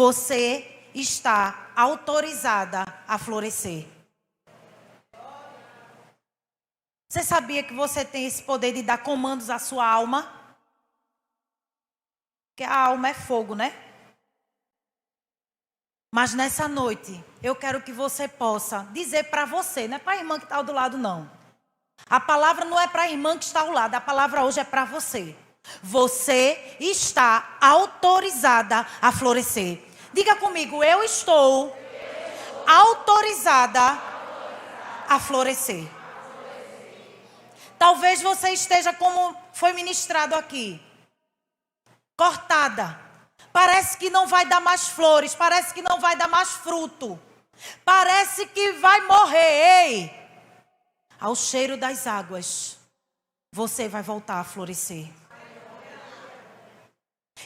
você está autorizada a florescer. Você sabia que você tem esse poder de dar comandos à sua alma? Porque a alma é fogo, né? Mas nessa noite, eu quero que você possa dizer para você, não é para a irmã que está do lado, não. A palavra não é para a irmã que está ao lado, a palavra hoje é para você. Você está autorizada a florescer. Diga comigo, eu estou autorizada a florescer. Talvez você esteja como foi ministrado aqui, cortada. Parece que não vai dar mais flores, parece que não vai dar mais fruto. Parece que vai morrer. Ei! Ao cheiro das águas, você vai voltar a florescer.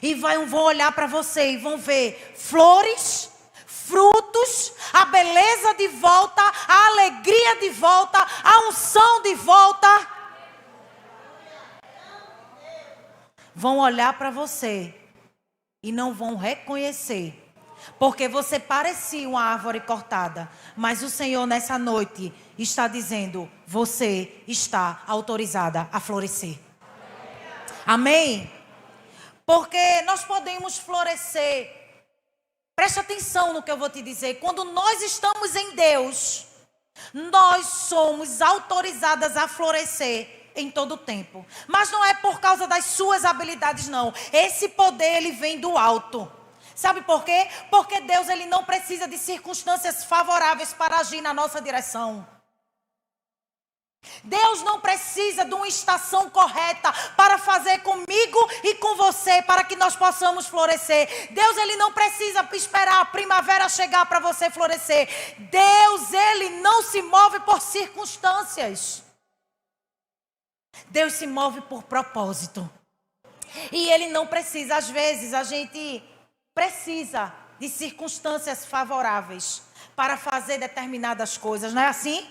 E vão olhar para você e vão ver flores, frutos, a beleza de volta, a alegria de volta, a unção de volta. Vão olhar para você e não vão reconhecer. Porque você parecia uma árvore cortada. Mas o Senhor nessa noite está dizendo, você está autorizada a florescer. Amém? Porque nós podemos florescer. Preste atenção no que eu vou te dizer. Quando nós estamos em Deus, nós somos autorizadas a florescer em todo o tempo. Mas não é por causa das suas habilidades, não. Esse poder, ele vem do alto. Sabe por quê? Porque Deus, ele não precisa de circunstâncias favoráveis para agir na nossa direção. Deus não precisa de uma estação correta para fazer comigo e com você, para que nós possamos florescer. Deus, ele não precisa esperar a primavera chegar para você florescer. Deus, ele não se move por circunstâncias. Deus se move por propósito. E ele não precisa, às vezes a gente precisa de circunstâncias favoráveis para fazer determinadas coisas, não é assim?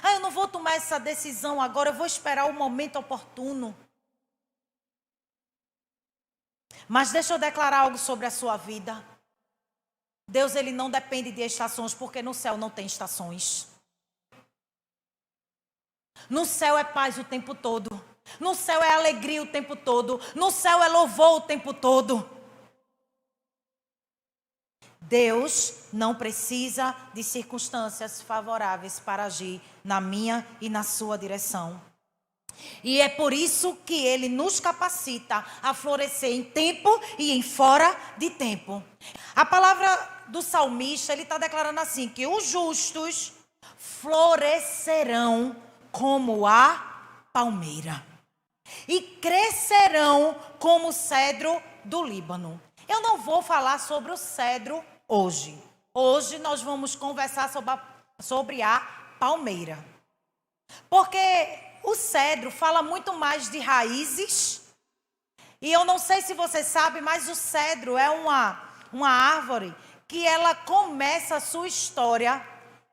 Eu não vou tomar essa decisão agora, eu vou esperar o momento oportuno. Mas deixa eu declarar algo sobre a sua vida. Deus, ele não depende de estações, porque no céu não tem estações. No céu é paz o tempo todo. No céu é alegria o tempo todo. No céu é louvor o tempo todo. Deus não precisa de circunstâncias favoráveis para agir na minha e na sua direção. E é por isso que ele nos capacita a florescer em tempo e em fora de tempo. A palavra do salmista, ele está declarando assim, que os justos florescerão como a palmeira e crescerão como o cedro do Líbano. Eu não vou falar sobre o cedro hoje. Hoje nós vamos conversar sobre a palmeira. Porque o cedro fala muito mais de raízes. E eu não sei se você sabe, mas o cedro é uma árvore que ela começa a sua história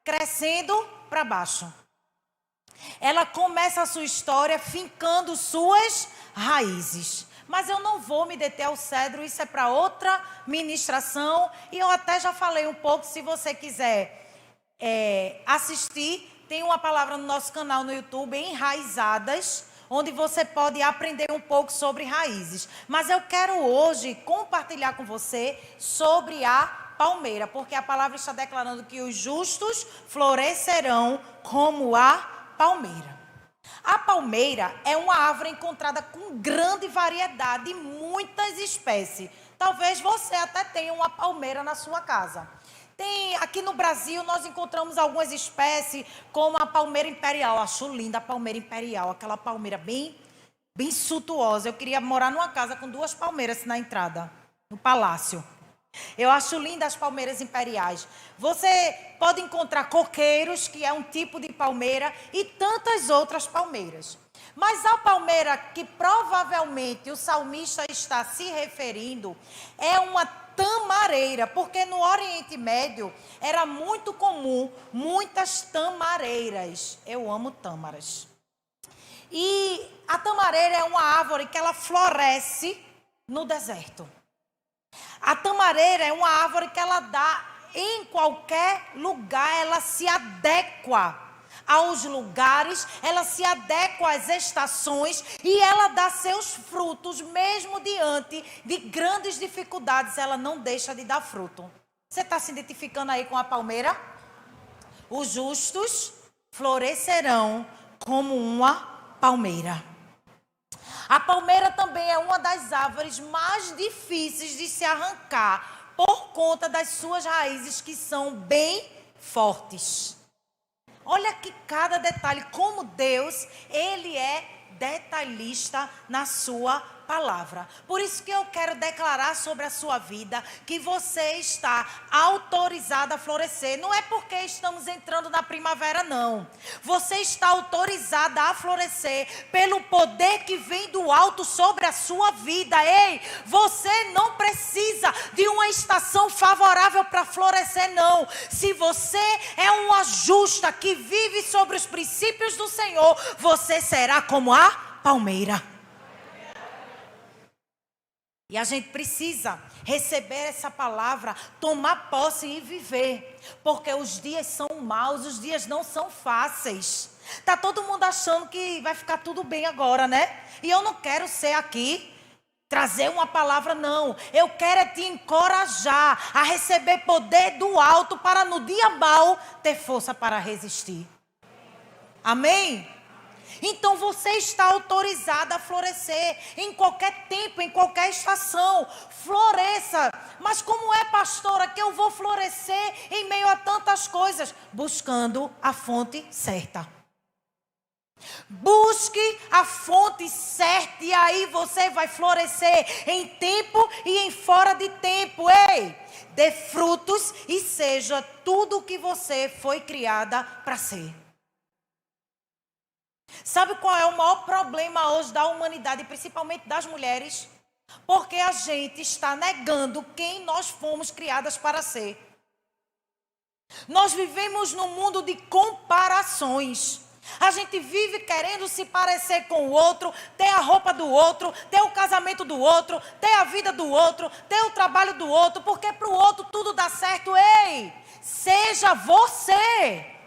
crescendo para baixo. Ela começa a sua história fincando suas raízes. Mas eu não vou me deter ao cedro, isso é para outra ministração. E eu até já falei um pouco, se você quiser assistir, tem uma palavra no nosso canal no YouTube, Enraizadas, onde você pode aprender um pouco sobre raízes. Mas eu quero hoje compartilhar com você sobre a palmeira, porque a palavra está declarando que os justos florescerão como a palmeira. A palmeira é uma árvore encontrada com grande variedade e muitas espécies. Talvez você até tenha uma palmeira na sua casa. Aqui no Brasil nós encontramos algumas espécies, como a palmeira imperial. Acho linda a palmeira imperial, aquela palmeira bem suntuosa. Eu queria morar numa casa com 2 palmeiras na entrada, no palácio. Eu acho lindas as palmeiras imperiais. Você pode encontrar coqueiros, que é um tipo de palmeira, e tantas outras palmeiras. Mas a palmeira que provavelmente o salmista está se referindo é uma tamareira, porque no Oriente Médio era muito comum muitas tamareiras. Eu amo tâmaras. E a tamareira é uma árvore que ela floresce no deserto. A tamareira é uma árvore que ela dá em qualquer lugar, ela se adequa aos lugares, ela se adequa às estações e ela dá seus frutos, mesmo diante de grandes dificuldades, ela não deixa de dar fruto. Você está se identificando aí com a palmeira? Os justos florescerão como uma palmeira. A palmeira também é uma das árvores mais difíceis de se arrancar por conta das suas raízes que são bem fortes. Olha que cada detalhe, como Deus, Ele é detalhista na sua palavra. Por isso que eu quero declarar sobre a sua vida que você está autorizado a florescer. Não é porque estamos entrando na primavera, não. Você está autorizada a florescer pelo poder que vem do alto sobre a sua vida. Ei, você não precisa de uma estação favorável para florescer, não. Se você é uma justa que vive sobre os princípios do Senhor, você será como a palmeira. E a gente precisa receber essa palavra, tomar posse e viver. Porque os dias são maus, os dias não são fáceis. Tá todo mundo achando que vai ficar tudo bem agora, né? E eu não quero ser aqui, trazer uma palavra, não. Eu quero é te encorajar a receber poder do alto para no dia mau ter força para resistir. Amém? Então você está autorizado a florescer em qualquer tempo, em qualquer estação. Floresça. Mas como é, pastora, que eu vou florescer em meio a tantas coisas? Buscando a fonte certa. Busque a fonte certa e aí você vai florescer em tempo e em fora de tempo. Ei, dê frutos e seja tudo o que você foi criada para ser. Sabe qual é o maior problema hoje da humanidade, principalmente das mulheres? Porque a gente está negando quem nós fomos criadas para ser. Nós vivemos num mundo de comparações. A gente vive querendo se parecer com o outro, ter a roupa do outro, ter o casamento do outro, ter a vida do outro, ter o trabalho do outro, porque para o outro tudo dá certo. Ei, seja você.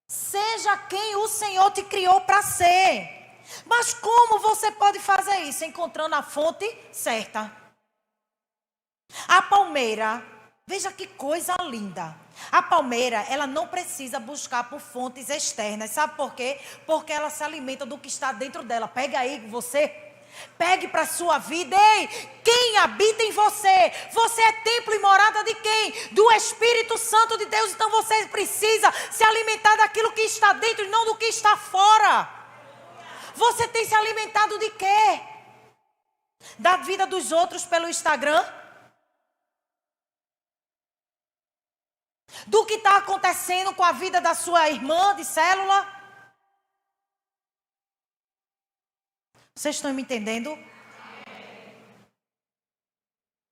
Seja quem o Senhor te criou para ser. Mas como você pode fazer isso? Encontrando a fonte certa. A palmeira, veja que coisa linda. A palmeira, ela não precisa buscar por fontes externas. Sabe por quê? Porque ela se alimenta do que está dentro dela. Pega aí você. Pegue para a sua vida. Ei, quem habita em você? Você é templo e morada de quem? Do Espírito Santo de Deus. Então você precisa se alimentar daquilo que está dentro e não do que está fora. Você tem se alimentado de quê? Da vida dos outros pelo Instagram? Do que está acontecendo com a vida da sua irmã de célula? Vocês estão me entendendo?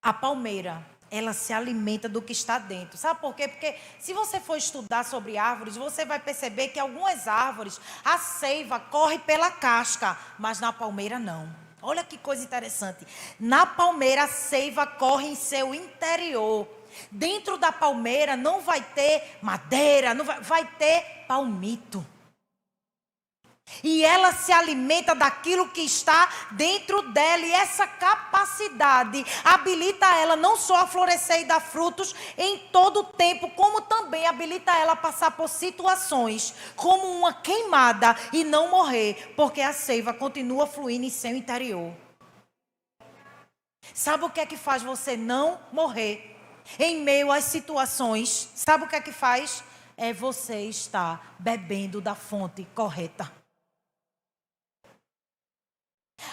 A palmeira, ela se alimenta do que está dentro. Sabe por quê? Porque se você for estudar sobre árvores, você vai perceber que algumas árvores, a seiva corre pela casca, mas na palmeira não. Olha que coisa interessante. Na palmeira, a seiva corre em seu interior. Dentro da palmeira não vai ter madeira, não vai ter palmito. E ela se alimenta daquilo que está dentro dela. E essa capacidade habilita ela não só a florescer e dar frutos em todo o tempo, como também habilita ela a passar por situações como uma queimada e não morrer, porque a seiva continua fluindo em seu interior. Sabe o que é que faz você não morrer em meio às situações? Sabe o que é que faz? É você estar bebendo da fonte correta.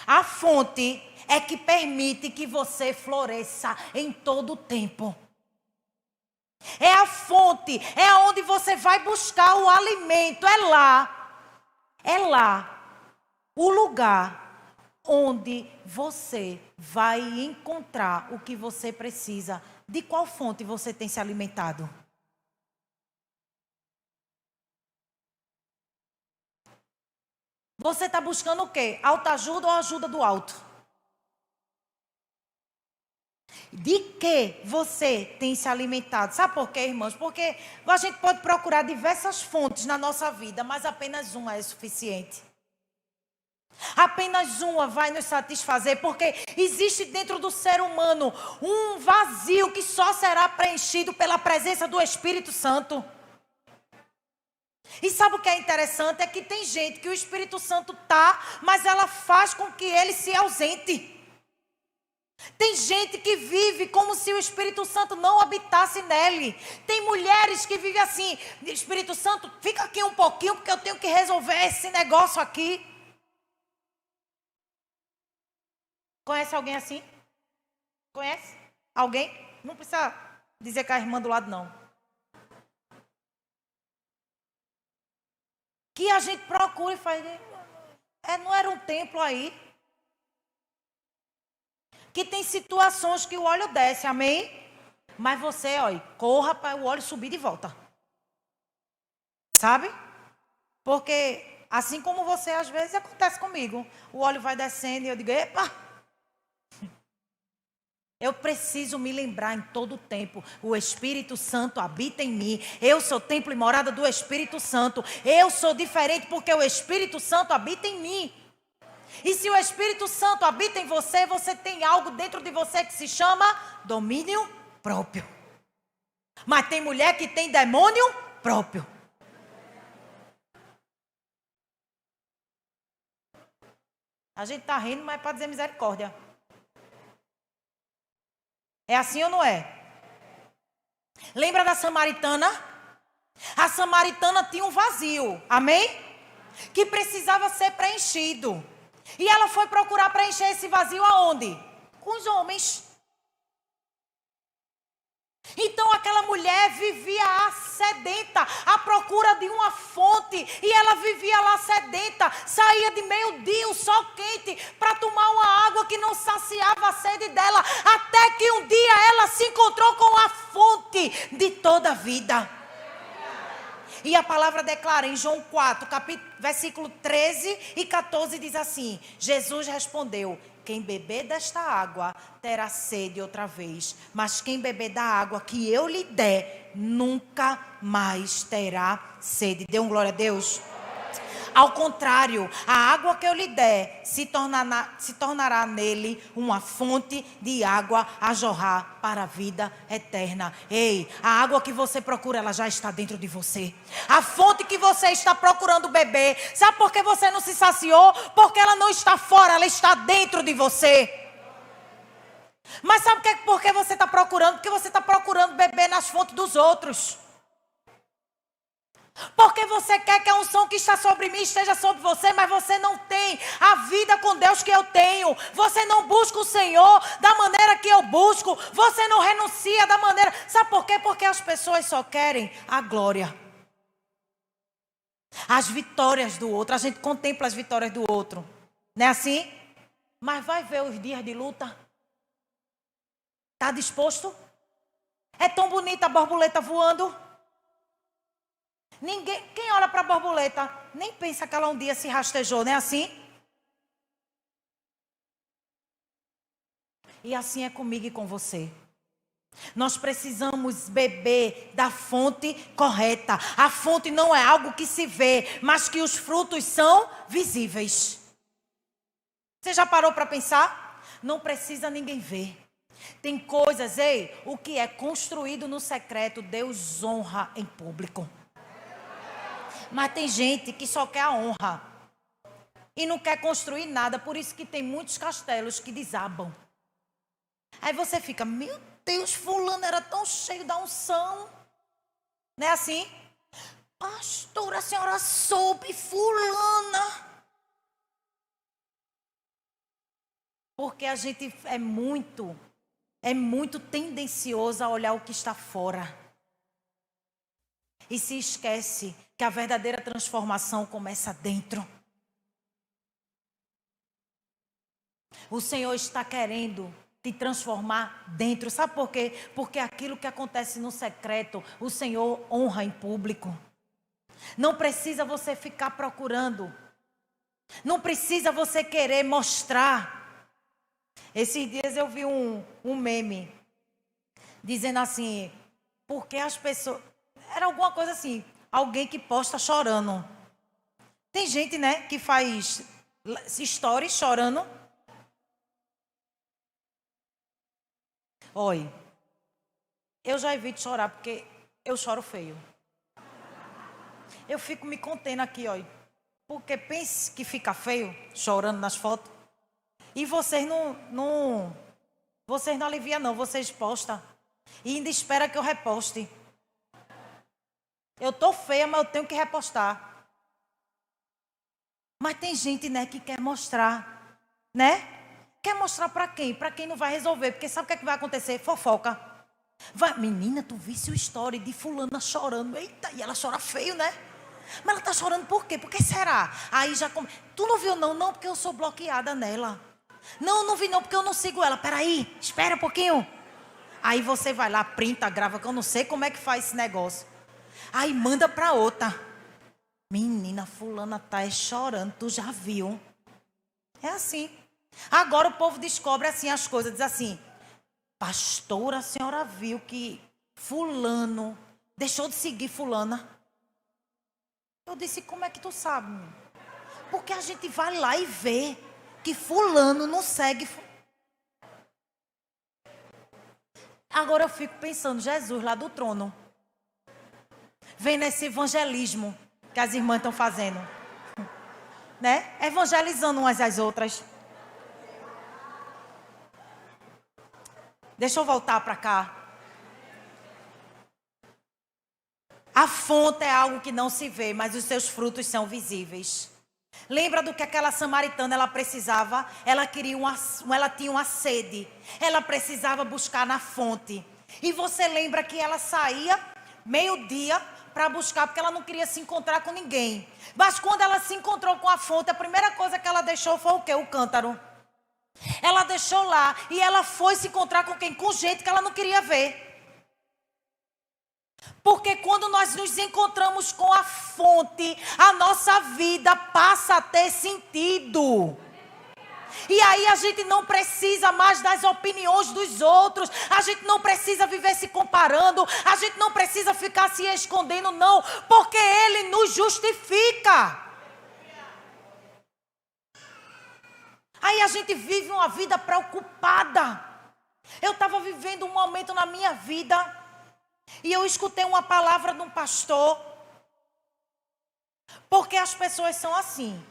A fonte é que permite que você floresça em todo o tempo. É a fonte, é onde você vai buscar o alimento. É lá o lugar onde você vai encontrar o que você precisa. De qual fonte você tem se alimentado? Você está buscando o quê? Autoajuda ou ajuda do alto? De que você tem se alimentado? Sabe por quê, irmãos? Porque a gente pode procurar diversas fontes na nossa vida, mas apenas uma é suficiente. Apenas uma vai nos satisfazer, porque existe dentro do ser humano um vazio que só será preenchido pela presença do Espírito Santo. E sabe o que é interessante? É que tem gente que o Espírito Santo tá, mas ela faz com que ele se ausente. Tem gente que vive como se o Espírito Santo não habitasse nele. Tem mulheres que vivem assim: Espírito Santo, fica aqui um pouquinho porque eu tenho que resolver esse negócio aqui. Conhece alguém assim? Conhece? Alguém? Não precisa dizer que é a irmã do lado, não. Que a gente procura e faz... não era um templo aí? Que tem situações que o óleo desce, amém? Mas você, olha, corra para o óleo subir de volta. Sabe? Porque assim como você, às vezes, acontece comigo. O óleo vai descendo e eu digo, epa! Eu preciso me lembrar em todo o tempo, o Espírito Santo habita em mim. Eu sou templo e morada do Espírito Santo. Eu sou diferente porque o Espírito Santo habita em mim. E se o Espírito Santo habita em você, você tem algo dentro de você que se chama domínio próprio. Mas tem mulher que tem demônio próprio. A gente está rindo, mas é para dizer misericórdia. É assim ou não é? Lembra da samaritana? A samaritana tinha um vazio, amém? Que precisava ser preenchido. E ela foi procurar preencher esse vazio aonde? Com os homens. Então aquela mulher vivia sedenta, à procura de uma fonte. E ela vivia lá sedenta, saía de meio-dia, o sol quente, para tomar uma água que não saciava a sede dela. Até que um dia ela se encontrou com a fonte de toda a vida. E a palavra declara em João 4, versículo 13 e 14, diz assim: Jesus respondeu: quem beber desta água terá sede outra vez, mas quem beber da água que eu lhe der, nunca mais terá sede. Dê um glória a Deus. Ao contrário, a água que eu lhe der se tornará nele uma fonte de água a jorrar para a vida eterna. Ei, a água que você procura, ela já está dentro de você. A fonte que você está procurando beber, sabe por que você não se saciou? Porque ela não está fora, ela está dentro de você. Mas sabe por que você está procurando? Porque você está procurando beber nas fontes dos outros. Porque você quer que a unção que está sobre mim esteja sobre você, mas você não tem a vida com Deus que eu tenho. Você não busca o Senhor da maneira que eu busco. Você não renuncia da maneira... Sabe por quê? Porque as pessoas só querem a glória. As vitórias do outro. A gente contempla as vitórias do outro. Não é assim? Mas vai ver os dias de luta. Está disposto? É tão bonita a borboleta voando. Quem olha para a borboleta, nem pensa que ela um dia se rastejou, não é assim? E assim é comigo e com você. Nós precisamos beber da fonte correta. A fonte não é algo que se vê, mas que os frutos são visíveis. Você já parou para pensar? Não precisa ninguém ver. Tem coisas, o que é construído no secreto, Deus honra em público. Mas tem gente que só quer a honra e não quer construir nada. Por isso que tem muitos castelos que desabam. Aí você fica, meu Deus, fulano era tão cheio da unção. Não é assim? Pastor, a senhora soube fulana. Porque a gente é muito tendencioso a olhar o que está fora. E se esquece que a verdadeira transformação começa dentro. O Senhor está querendo te transformar dentro. Sabe por quê? Porque aquilo que acontece no secreto, o Senhor honra em público. Não precisa você ficar procurando Não precisa você querer mostrar. Esses dias eu vi um meme dizendo assim, porque as pessoas... Era alguma coisa assim, alguém que posta chorando. Tem gente, né, que faz stories chorando. Olha, eu já evito chorar porque eu choro feio. Eu fico me contendo aqui, olha. Porque pense que fica feio chorando nas fotos. E vocês vocês não aliviam não, vocês postam. E ainda espera que eu reposte. Eu tô feia, mas eu tenho que repostar. Mas tem gente, né, que quer mostrar, né? Quer mostrar pra quem? Pra quem não vai resolver. Porque sabe o que é que vai acontecer? Fofoca. Vai, menina, tu visse o story de fulana chorando. Eita, e ela chora feio, né? Mas ela tá chorando por quê? Por que será? Aí já... Tu não viu não? Não, porque eu sou bloqueada nela. Não, não vi não, porque eu não sigo ela. Peraí, espera um pouquinho. Aí você vai lá, printa, grava, que eu não sei como é que faz esse negócio. Aí manda pra outra. Menina, fulana tá chorando, tu já viu? É assim. Agora o povo descobre assim as coisas, diz assim, pastora, a senhora viu que fulano deixou de seguir fulana? Eu disse, como é que tu sabe? Porque a gente vai lá e vê que fulano não segue. Agora eu fico pensando, Jesus lá do trono, vendo esse evangelismo que as irmãs estão fazendo, né? Evangelizando umas às outras. Deixa eu voltar para cá. A fonte é algo que não se vê, mas os seus frutos são visíveis. Lembra do que aquela samaritana ela precisava? Ela tinha uma sede. Ela precisava buscar na fonte. E você lembra que ela saía meio-dia para buscar, porque ela não queria se encontrar com ninguém. Mas quando ela se encontrou com a fonte, a primeira coisa que ela deixou foi o quê? O cântaro. Ela deixou lá e ela foi se encontrar com quem? Com gente que ela não queria ver. Porque quando nós nos encontramos com a fonte, a nossa vida passa a ter sentido. E aí a gente não precisa mais das opiniões dos outros. A gente não precisa viver se comparando. A gente não precisa ficar se escondendo, não. Porque Ele nos justifica. Aí a gente vive uma vida preocupada. Eu estava vivendo um momento na minha vida e eu escutei uma palavra de um pastor. Porque as pessoas são assim.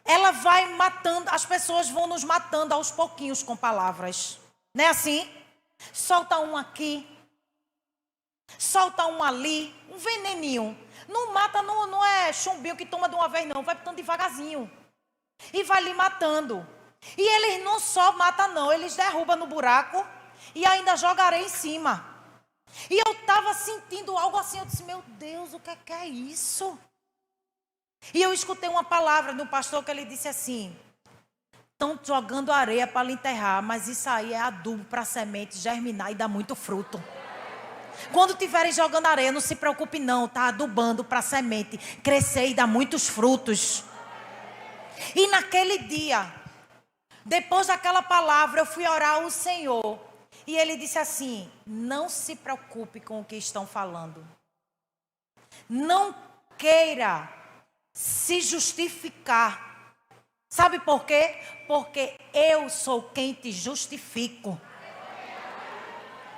Ela vai matando, as pessoas vão nos matando aos pouquinhos com palavras. Não é assim? Solta um aqui, solta um ali, um veneninho. Não mata, não é chumbinho que toma de uma vez não, vai botando devagarzinho. E vai lhe matando. E eles não só matam não, eles derrubam no buraco e ainda jogam areia em cima. E eu estava sentindo algo assim, eu disse, meu Deus, o que é isso? E eu escutei uma palavra do pastor que ele disse assim, estão jogando areia para lhe enterrar, mas isso aí é adubo para a semente germinar e dar muito fruto. Quando estiverem jogando areia, não se preocupe não, tá adubando para a semente crescer e dar muitos frutos. E naquele dia, depois daquela palavra, eu fui orar ao Senhor. E Ele disse assim, não se preocupe com o que estão falando. Não queira se justificar. Sabe por quê? Porque eu sou quem te justifico.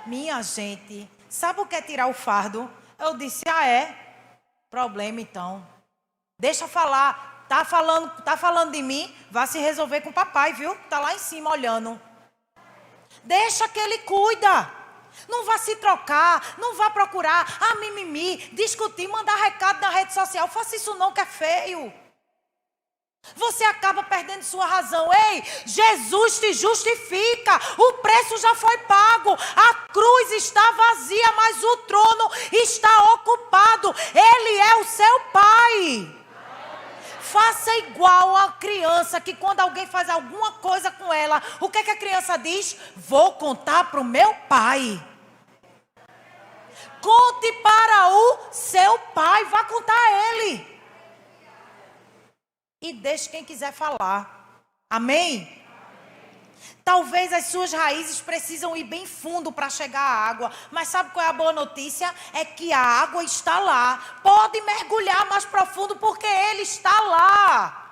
Minha gente, sabe o que é tirar o fardo? Eu disse, é? Problema então. Deixa falar. Tá falando de mim? Vá se resolver com o papai, viu? Tá lá em cima olhando. Deixa que ele cuida. Não vá se trocar, não vá procurar mimimi, discutir, mandar recado na rede social. Faça isso não, que é feio. Você acaba perdendo sua razão. Ei, Jesus te justifica. O preço já foi pago. A cruz está vazia, mas o trono está ocupado. Ele é o seu Pai. Faça igual a criança que quando alguém faz alguma coisa com ela, o que a criança diz? Vou contar para o meu pai. Conte para o seu pai, vá contar a ele. e deixe quem quiser falar. Amém? Talvez as suas raízes precisam ir bem fundo para chegar à água. Mas sabe qual é a boa notícia? É que a água está lá. Pode mergulhar mais profundo porque Ele está lá.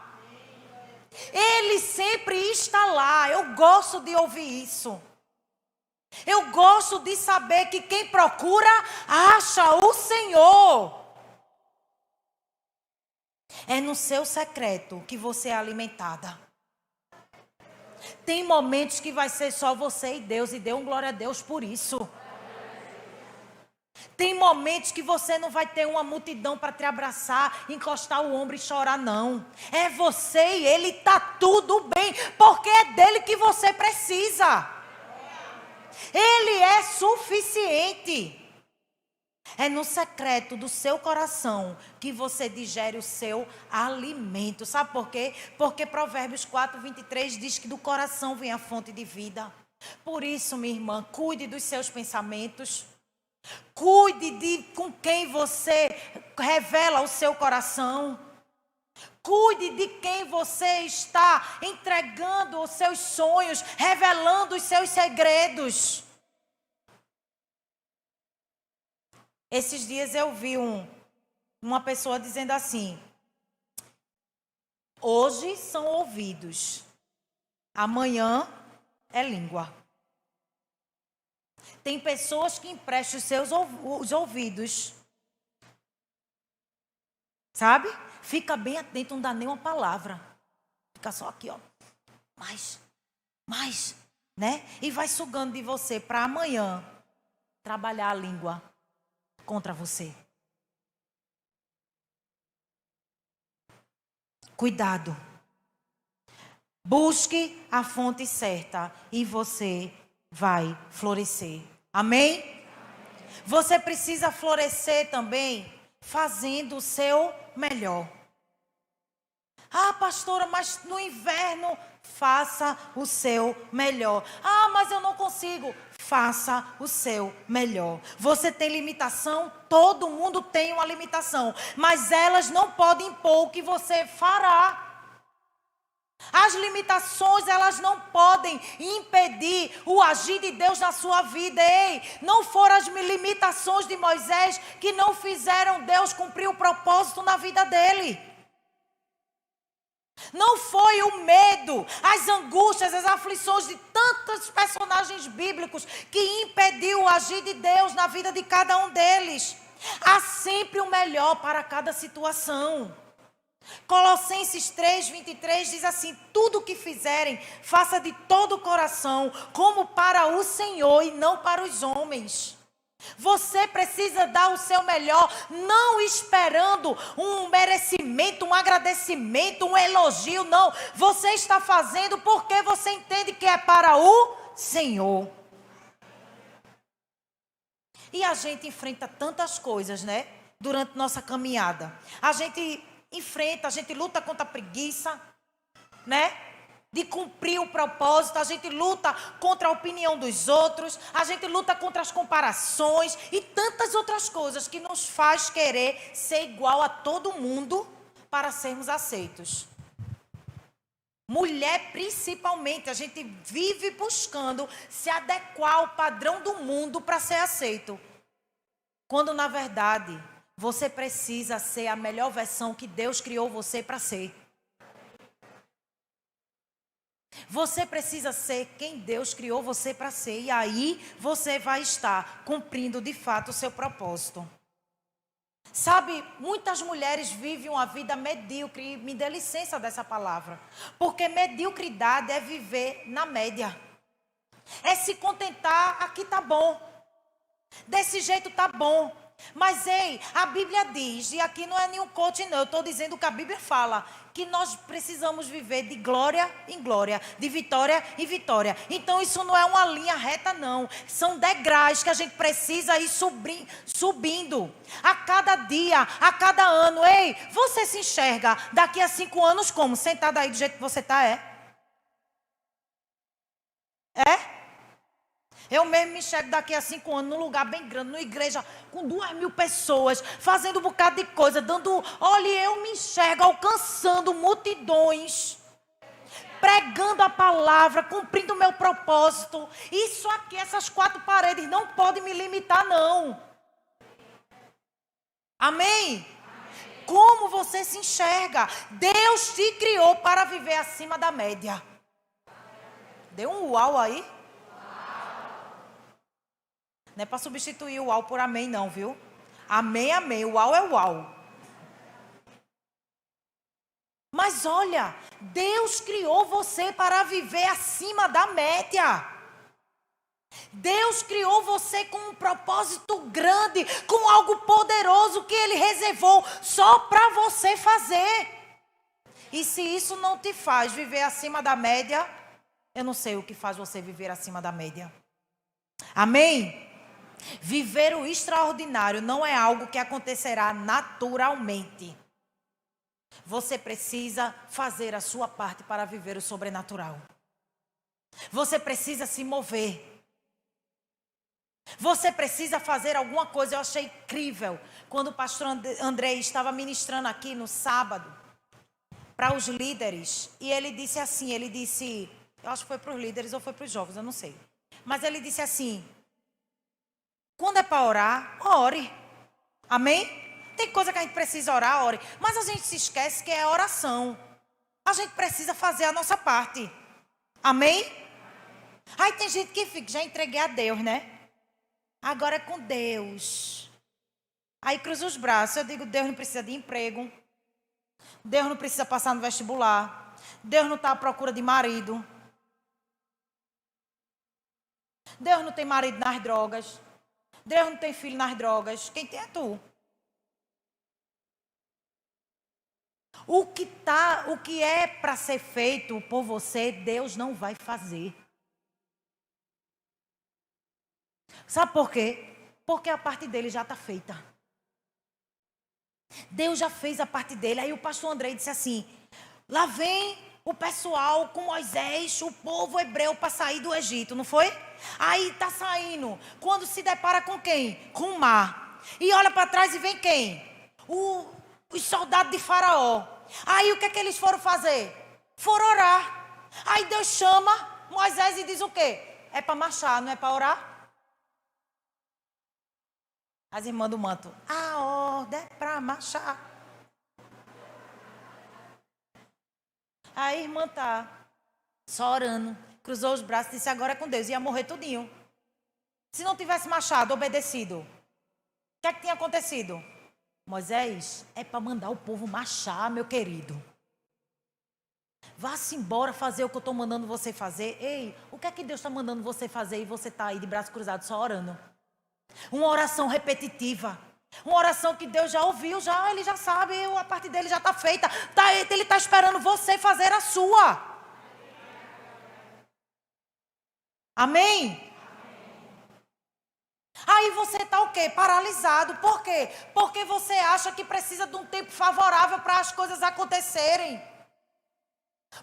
Ele sempre está lá. Eu gosto de ouvir isso. Eu gosto de saber que quem procura, acha o Senhor. É no seu secreto que você é alimentada. Tem momentos que vai ser só você e Deus, e dê um glória a Deus por isso. Tem momentos que você não vai ter uma multidão para te abraçar, encostar o ombro e chorar, não. É você e Ele, está tudo bem, porque é dele que você precisa. Ele é suficiente. É no secreto do seu coração que você digere o seu alimento. Sabe por quê? Porque Provérbios 4:23 diz que do coração vem a fonte de vida. Por isso, minha irmã, cuide dos seus pensamentos. Cuide de com quem você revela o seu coração. Cuide de quem você está entregando os seus sonhos, revelando os seus segredos. Esses dias eu vi uma pessoa dizendo assim: hoje são ouvidos, amanhã é língua. Tem pessoas que emprestam os ouvidos, sabe? Fica bem atento, não dá nem uma palavra. Fica só aqui, ó. Mais, né? E vai sugando de você para amanhã trabalhar a língua contra você. Cuidado. Busque a fonte certa e você vai florescer. Amém? Você precisa florescer também fazendo o seu melhor. Ah, pastora, mas no inverno faça o seu melhor. Ah, mas eu não consigo. Faça o seu melhor. Você tem limitação? Todo mundo tem uma limitação. Mas elas não podem impor o que você fará. As limitações, elas não podem impedir o agir de Deus na sua vida. Ei, não foram as limitações de Moisés que não fizeram Deus cumprir o propósito na vida dele. Não foi o medo, as angústias, as aflições de tantos personagens bíblicos que impediu o agir de Deus na vida de cada um deles. Há sempre o melhor para cada situação. Colossenses 3:23 diz assim: tudo o que fizerem, faça de todo o coração, como para o Senhor e não para os homens. Você precisa dar o seu melhor, não esperando um merecimento, um agradecimento, um elogio, não. Você está fazendo porque você entende que é para o Senhor. E a gente enfrenta tantas coisas, né? Durante nossa caminhada. A gente enfrenta, a gente luta contra a preguiça, né? De cumprir o propósito, a gente luta contra a opinião dos outros, a gente luta contra as comparações e tantas outras coisas que nos faz querer ser igual a todo mundo para sermos aceitos. Mulher, principalmente, a gente vive buscando se adequar ao padrão do mundo para ser aceito. Quando, na verdade, você precisa ser a melhor versão que Deus criou você para ser. Você precisa ser quem Deus criou você para ser. E aí você vai estar cumprindo de fato o seu propósito. Sabe, muitas mulheres vivem uma vida medíocre. E me dê licença dessa palavra. Porque mediocridade é viver na média. É se contentar, aqui tá bom. Desse jeito tá bom. Mas ei, a Bíblia diz, e aqui não é nenhum coach não, eu estou dizendo o que a Bíblia fala, que nós precisamos viver de glória em glória, de vitória em vitória. Então isso não é uma linha reta não, são degraus que a gente precisa ir subindo. A cada dia, a cada ano. Ei, você se enxerga daqui a 5 anos como? Sentado aí do jeito que você está, é? É? Eu mesmo me enxergo daqui a 5 anos num lugar bem grande, numa igreja com 2.000 pessoas, fazendo um bocado de coisa, dando... Olha, eu me enxergo alcançando multidões, pregando a palavra, cumprindo o meu propósito. Isso aqui, essas 4 paredes não podem me limitar, não. Amém? Como você se enxerga? Deus te criou para viver acima da média. Deu um uau aí? Não é para substituir o uau por amém, não, viu? Amém, amém. O uau é uau. Mas olha, Deus criou você para viver acima da média. Deus criou você com um propósito grande, com algo poderoso que Ele reservou só para você fazer. E se isso não te faz viver acima da média, eu não sei o que faz você viver acima da média. Amém? Viver o extraordinário não é algo que acontecerá naturalmente. Você precisa fazer a sua parte para viver o sobrenatural. Você precisa se mover. Você precisa fazer alguma coisa. Eu achei incrível quando o pastor André estava ministrando aqui no sábado para os líderes. E ele disse assim, eu acho que foi para os líderes ou foi para os jovens, eu não sei. Mas ele disse assim, quando é para orar, ore. Amém? Tem coisa que a gente precisa orar, ore. Mas a gente se esquece que é oração. A gente precisa fazer a nossa parte. Amém? Aí tem gente que fica, já entreguei a Deus, né? Agora é com Deus. Aí cruza os braços. Eu digo, Deus não precisa de emprego. Deus não precisa passar no vestibular. Deus não está à procura de marido. Deus não tem marido nas drogas. Deus não tem filho nas drogas. Quem tem é tu. O que é para ser feito por você, Deus não vai fazer. Sabe por quê? Porque a parte dele já está feita. Deus já fez a parte dele. Aí o pastor André disse assim, lá vem o pessoal com Moisés, o povo hebreu para sair do Egito, não foi? Aí está saindo. Quando se depara com quem? Com o mar. E olha para trás e vem quem? Os soldados de Faraó. Aí o que é que eles foram fazer? Foram orar. Aí Deus chama Moisés e diz o quê? É para marchar, não é para orar? As irmãs do manto. A ordem é para marchar. Aí a irmã tá só orando. Cruzou os braços e disse, agora é com Deus. Ia morrer tudinho. Se não tivesse marchado, obedecido. O que é que tinha acontecido? Moisés, é para mandar o povo marchar, meu querido. Vá-se embora fazer o que eu estou mandando você fazer. Ei, o que é que Deus está mandando você fazer e você está aí de braço cruzado só orando? Uma oração repetitiva. Uma oração que Deus já ouviu, ele já sabe, a parte dele já está feita. Ele está esperando você fazer a sua. Amém? Aí você está o quê? Paralisado. Por quê? Porque você acha que precisa de um tempo favorável para as coisas acontecerem.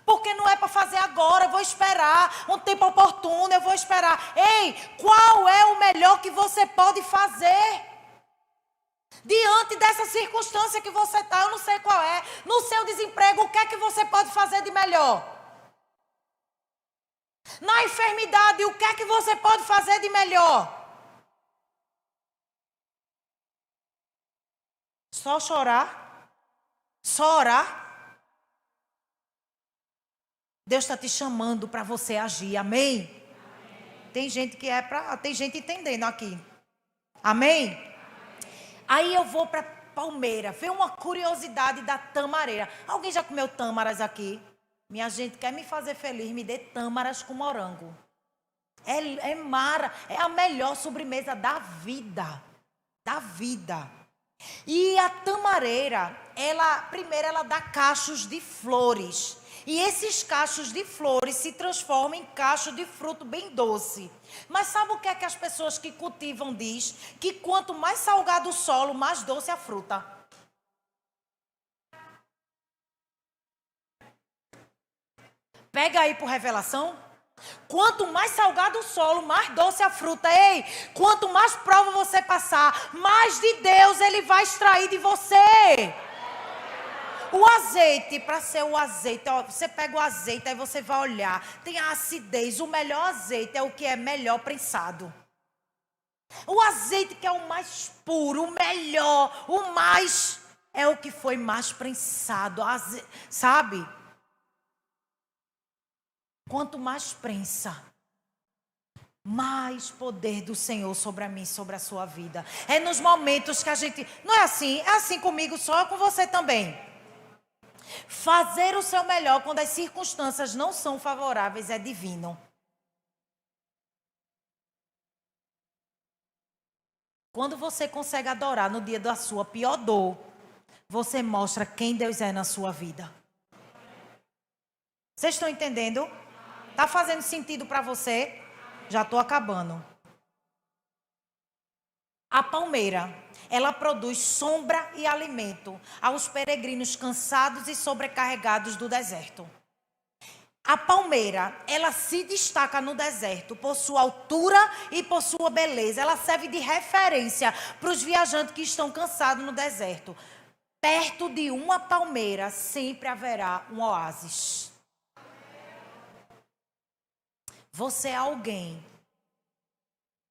Porque não é para fazer agora, eu vou esperar um tempo oportuno, eu vou esperar. Ei, qual é o melhor que você pode fazer? Diante dessa circunstância que você está, eu não sei qual é. No seu desemprego, o que é que você pode fazer de melhor? Na enfermidade, o que é que você pode fazer de melhor? Só chorar? Só orar? Deus está te chamando para você agir, amém? Tem gente que tem gente entendendo aqui. Amém? Aí eu vou para Palmeira, ver uma curiosidade da tamareira. Alguém já comeu tâmaras aqui? Minha gente quer me fazer feliz, me dê tâmaras com morango. É mara, é a melhor sobremesa da vida. Da vida. E a tamareira, primeiro ela dá cachos de flores. E esses cachos de flores se transformam em cachos de fruto bem doce. Mas sabe o que é que as pessoas que cultivam diz? Que quanto mais salgado o solo, mais doce a fruta. Pega aí por revelação. Quanto mais salgado o solo, mais doce a fruta. Ei, quanto mais prova você passar, mais de Deus Ele vai extrair de você. O azeite, para ser o azeite, ó, você pega o azeite, aí você vai olhar, tem a acidez. O melhor azeite é o que é melhor prensado. O azeite que é o mais puro, o melhor, o mais, é o que foi mais prensado, sabe? Quanto mais prensa, mais poder do Senhor sobre a mim, sobre a sua vida. É nos momentos que a gente, não é assim, é assim comigo só, é com você também. Fazer o seu melhor quando as circunstâncias não são favoráveis é divino. Quando você consegue adorar no dia da sua pior dor, você mostra quem Deus é na sua vida. Vocês estão entendendo? Tá fazendo sentido para você? Já estou acabando. A palmeira, ela produz sombra e alimento aos peregrinos cansados e sobrecarregados do deserto. A palmeira, ela se destaca no deserto por sua altura e por sua beleza. Ela serve de referência para os viajantes que estão cansados no deserto. Perto de uma palmeira sempre haverá um oásis. Você é alguém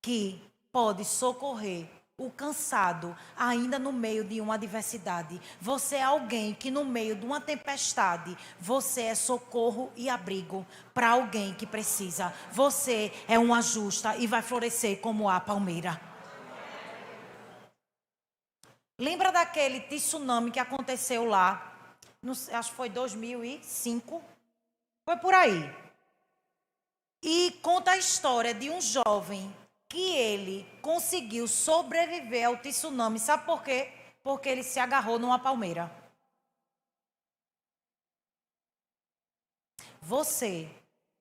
que pode socorrer o cansado ainda no meio de uma adversidade. Você é alguém que no meio de uma tempestade, você é socorro e abrigo para alguém que precisa. Você é uma justa e vai florescer como a palmeira. Lembra daquele tsunami que aconteceu lá? Acho que foi 2005. Foi por aí. E conta a história de um jovem que ele conseguiu sobreviver ao tsunami. Sabe por quê? Porque ele se agarrou numa palmeira. Você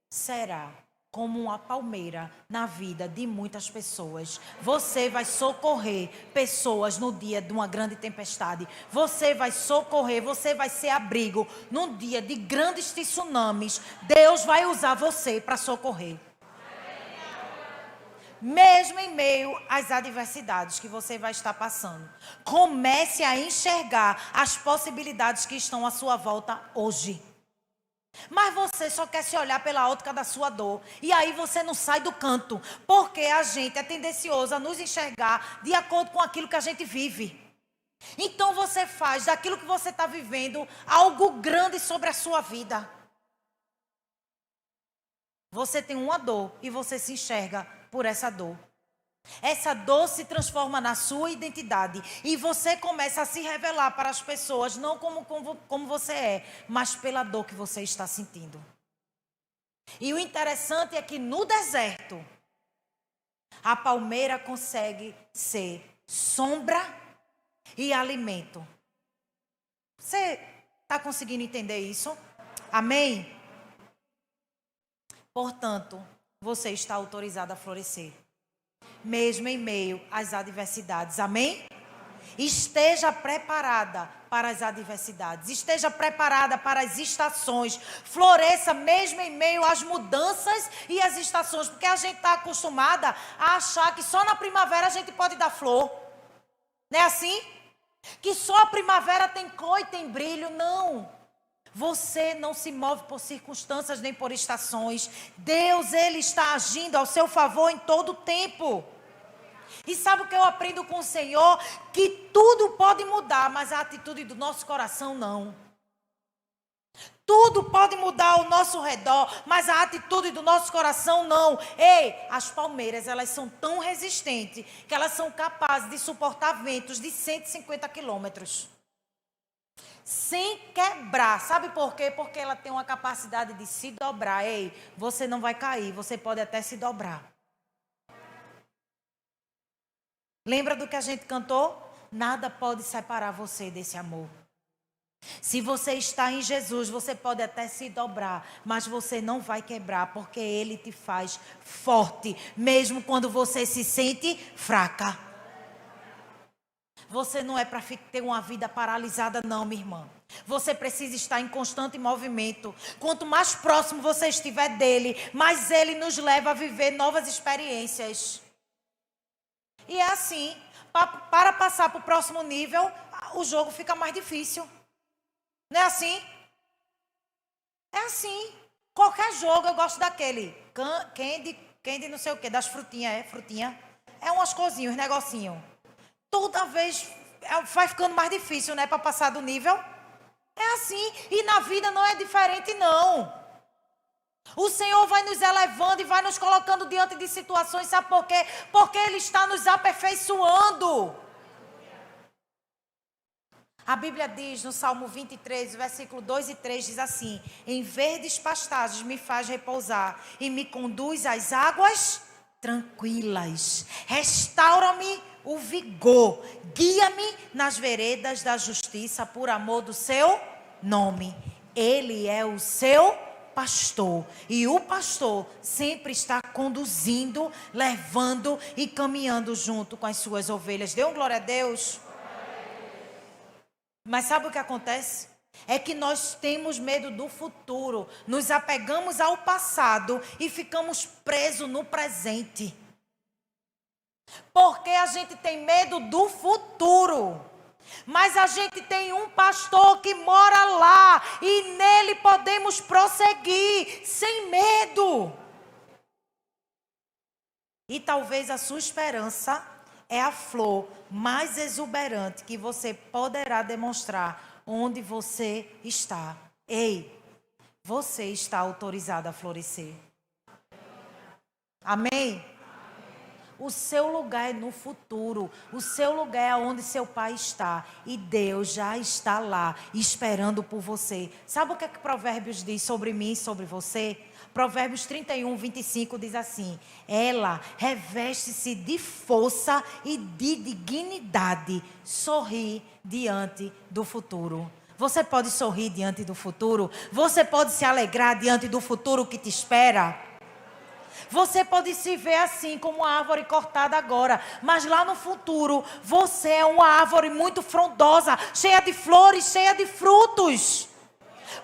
será como uma palmeira na vida de muitas pessoas. Você vai socorrer pessoas no dia de uma grande tempestade. Você vai socorrer, você vai ser abrigo num dia de grandes tsunamis. Deus vai usar você para socorrer. Mesmo em meio às adversidades que você vai estar passando, comece a enxergar as possibilidades que estão à sua volta hoje. Mas você só quer se olhar pela ótica da sua dor. E aí você não sai do canto. Porque a gente é tendencioso a nos enxergar de acordo com aquilo que a gente vive. Então você faz daquilo que você está vivendo algo grande sobre a sua vida. Você tem uma dor e você se enxerga por essa dor. Essa dor se transforma na sua identidade e você começa a se revelar para as pessoas, não como você é, mas pela dor que você está sentindo. E o interessante é que no deserto, a palmeira consegue ser sombra e alimento. Você está conseguindo entender isso? Amém? Portanto, você está autorizado a florescer, mesmo em meio às adversidades. Amém? Esteja preparada para as adversidades. Esteja preparada para as estações. Floresça mesmo em meio às mudanças e às estações. Porque a gente está acostumada a achar que só na primavera a gente pode dar flor. Não é assim? Que só a primavera tem cor e tem brilho. Não. Você não se move por circunstâncias nem por estações. Deus, Ele está agindo ao seu favor em todo o tempo. E sabe o que eu aprendo com o Senhor? Que tudo pode mudar, mas a atitude do nosso coração não. Tudo pode mudar ao nosso redor, mas a atitude do nosso coração não. Ei, as palmeiras, elas são tão resistentes que elas são capazes de suportar ventos de 150 quilômetros. Sem quebrar. Sabe por quê? Porque ela tem uma capacidade de se dobrar. Ei, você não vai cair, você pode até se dobrar. Lembra do que a gente cantou? Nada pode separar você desse amor. Se você está em Jesus, você pode até se dobrar, mas você não vai quebrar, porque Ele te faz forte, mesmo quando você se sente fraca. Você não é para ter uma vida paralisada, não, minha irmã. Você precisa estar em constante movimento. Quanto mais próximo você estiver dele, mais ele nos leva a viver novas experiências. E é assim, para passar para o próximo nível, o jogo fica mais difícil. Não é assim? É assim. Qualquer jogo, eu gosto daquele. Candy não sei o quê, das frutinhas, frutinha. É umas coisinhas, uns negocinhos. Toda vez vai ficando mais difícil, né, para passar do nível. É assim. E na vida não é diferente, não. O Senhor vai nos elevando e vai nos colocando diante de situações, sabe por quê? Porque Ele está nos aperfeiçoando. A Bíblia diz no Salmo 23, versículo 2 e 3, diz assim: em verdes pastagens me faz repousar e me conduz às águas tranquilas. Restaura-me o vigor, guia-me nas veredas da justiça por amor do seu nome. Ele é o seu pastor, e o pastor sempre está conduzindo, levando e caminhando junto com as suas ovelhas. Dê um glória a Deus. Mas sabe o que acontece? É que nós temos medo do futuro, nos apegamos ao passado e ficamos presos no presente. Porque a gente tem medo do futuro. Mas a gente tem um pastor que mora lá e nele podemos prosseguir sem medo. E talvez a sua esperança é a flor mais exuberante que você poderá demonstrar onde você está. Ei, você está autorizado a florescer. Amém? O seu lugar é no futuro. O seu lugar é onde seu pai está. E Deus já está lá, esperando por você. Sabe o que Provérbios diz sobre mim e sobre você? Provérbios 31, 25 diz assim: ela reveste-se de força e de dignidade. Sorri diante do futuro. Você pode sorrir diante do futuro? Você pode se alegrar diante do futuro que te espera? Você pode se ver assim, como uma árvore cortada agora, mas lá no futuro, você é uma árvore muito frondosa, cheia de flores, cheia de frutos.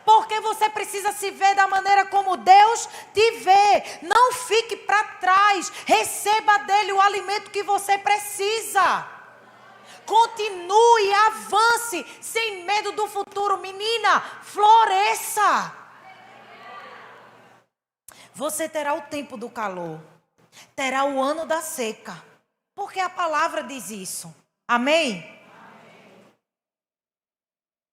Porque você precisa se ver da maneira como Deus te vê. Não fique para trás, receba dele o alimento que você precisa. Continue, avance, sem medo do futuro, menina, floresça. Você terá o tempo do calor, terá o ano da seca, porque a palavra diz isso. Amém?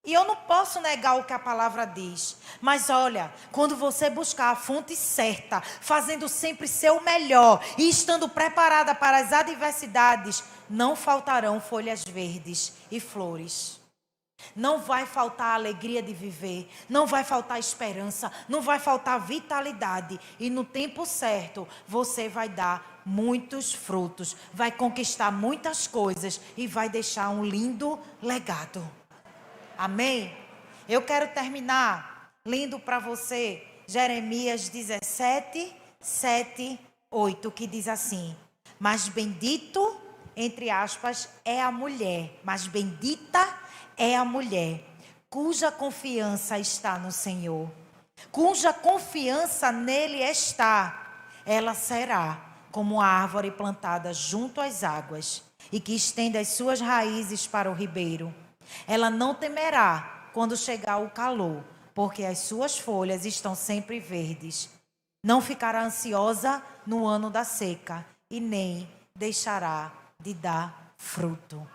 E eu não posso negar o que a palavra diz. Mas olha, quando você buscar a fonte certa, fazendo sempre seu melhor e estando preparada para as adversidades, não faltarão folhas verdes e flores. Não vai faltar a alegria de viver, não vai faltar esperança, não vai faltar vitalidade. E no tempo certo, você vai dar muitos frutos, vai conquistar muitas coisas e vai deixar um lindo legado. Amém? Eu quero terminar lendo para você Jeremias 17, 7, 8, que diz assim: mas bendito, entre aspas, é a mulher, mas bendita é a mulher cuja confiança está no Senhor, cuja confiança nele está. Ela será como a árvore plantada junto às águas e que estende as suas raízes para o ribeiro. Ela não temerá quando chegar o calor, porque as suas folhas estão sempre verdes. Não ficará ansiosa no ano da seca e nem deixará de dar fruto.